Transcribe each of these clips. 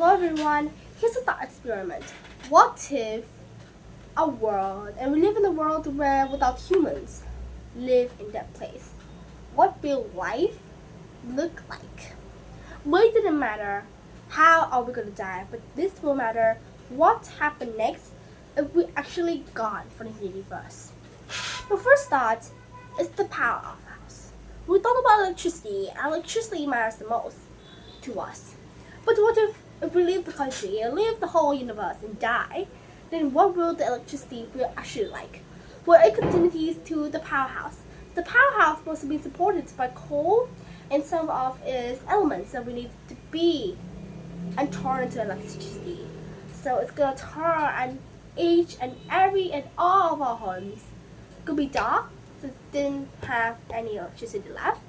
Hello everyone, here's a thought experiment. What if and we live in a world where without humans live in that place? What will life look like? Really didn't matter how are we gonna die, but this will matter what happened next if we actually gone from the universe. The first thought is the power of the house. We thought about electricity, and electricity matters the most to us. But what if we leave the country and leave the whole universe and die? Then what will the electricity be actually like? Well, it continues to the powerhouse. The powerhouse must be supported by coal and some of its elements that we need to be and turn into electricity. So it's gonna turn and each and every and all of our homes could be dark, so it didn't have any electricity left.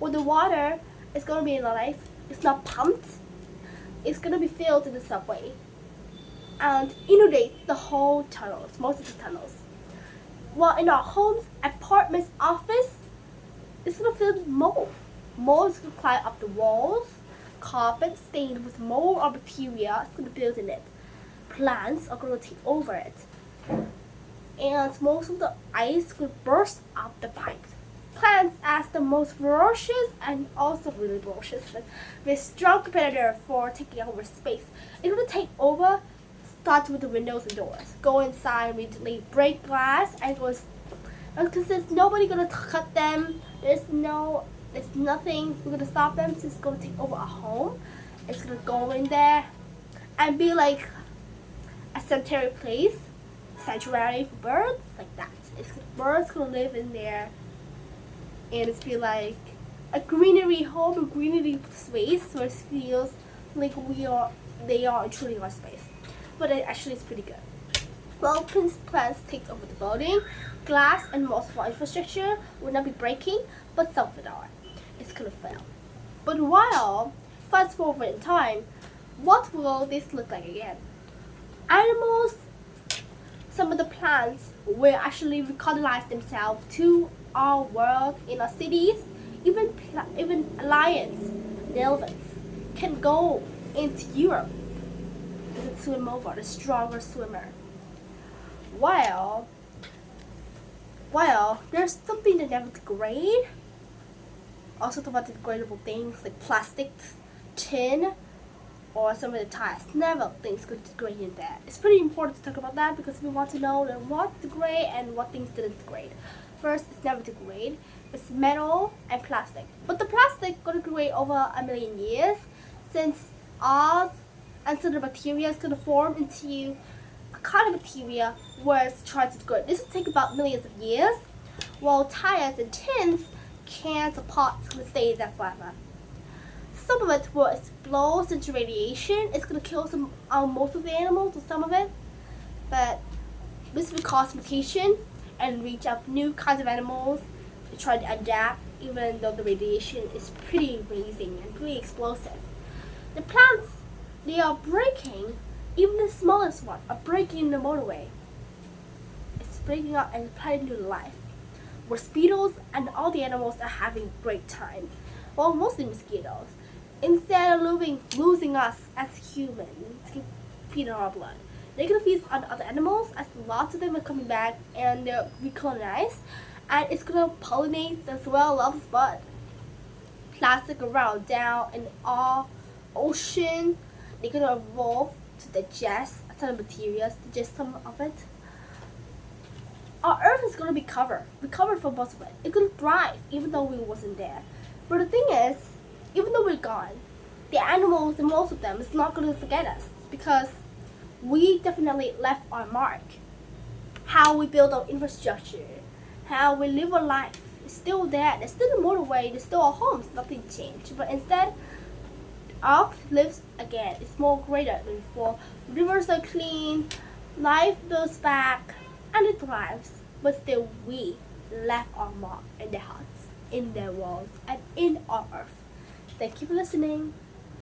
Or the water is gonna be in life. It's not pumped. It's gonna be filled in the subway and inundate the whole tunnels, most of the tunnels. While in our homes, apartments, office, it's gonna fill with mold. Mold is gonna climb up the walls. Carpet stained with mold or bacteria is gonna build in it. Plants are gonna take over it. And most of the ice will burst up the pipes. Plants as the most ferocious and also really ferocious, but with strong competitor for taking over space. It will take over, start with the windows and doors. Go inside immediately, break glass, and because there's nobody gonna cut them. There's nothing we're gonna stop them. So it's gonna take over our home. It's gonna go in there and be like a sanctuary place, sanctuary for birds, like that. Birds gonna live in there. And it's be like a greenery home, a greenery space where it feels like they are intruding our space. But it actually is pretty good. Well, plants take over the building, glass and most of our infrastructure will not be breaking, but some of it are. It's gonna fail. But fast forward in time, what will this look like again? Animals, some of the plants will actually recolonize themselves to our world in our cities. Even lions and elephants can go into Europe and swim over, the stronger swimmer. While there's something that never degrade. Also talk about degradable things like plastics, tin, or some of the tires. Never things could degrade in there. It's pretty important to talk about that because we want to know what degrade and what things didn't degrade. First, it's never degrade. It's metal and plastic. But the plastic gonna degrade over 1,000,000 years since ours and some of the bacteria is gonna form into a kind of bacteria where it's trying to degrade. This will take about millions of years, while tires and tins, cans or pots gonna stay there forever. Some of it will explode into radiation. It's gonna kill most of the animals or some of it, but this will cause mutation and reach out new kinds of animals to try to adapt, even though the radiation is pretty amazing and pretty explosive. The plants, they are breaking, even the smallest one, are breaking the motorway. It's breaking up and planting new life. Mosquitoes and all the animals are having a great time. Well, mostly mosquitoes. Instead of losing us as humans to feed on our blood, they're gonna feed on other animals as lots of them are coming back and they're recolonized, and it's gonna pollinate as well as blood. Plastic around down in our ocean, they're gonna evolve to digest a ton of materials, digest some of it. Our earth is gonna be covered from most of it. It's gonna thrive even though we wasn't there. But the thing is, even though we're gone, the animals and most of them is not gonna forget us because we definitely left our mark. How we build our infrastructure, how we live our life is still there. There's still a motorway, there's still our homes, nothing changed. But instead, Earth lives again. It's more greater than before. Rivers are clean, life builds back, and it thrives. But still, we left our mark in their hearts, in their world, and in our Earth. Thank you for listening.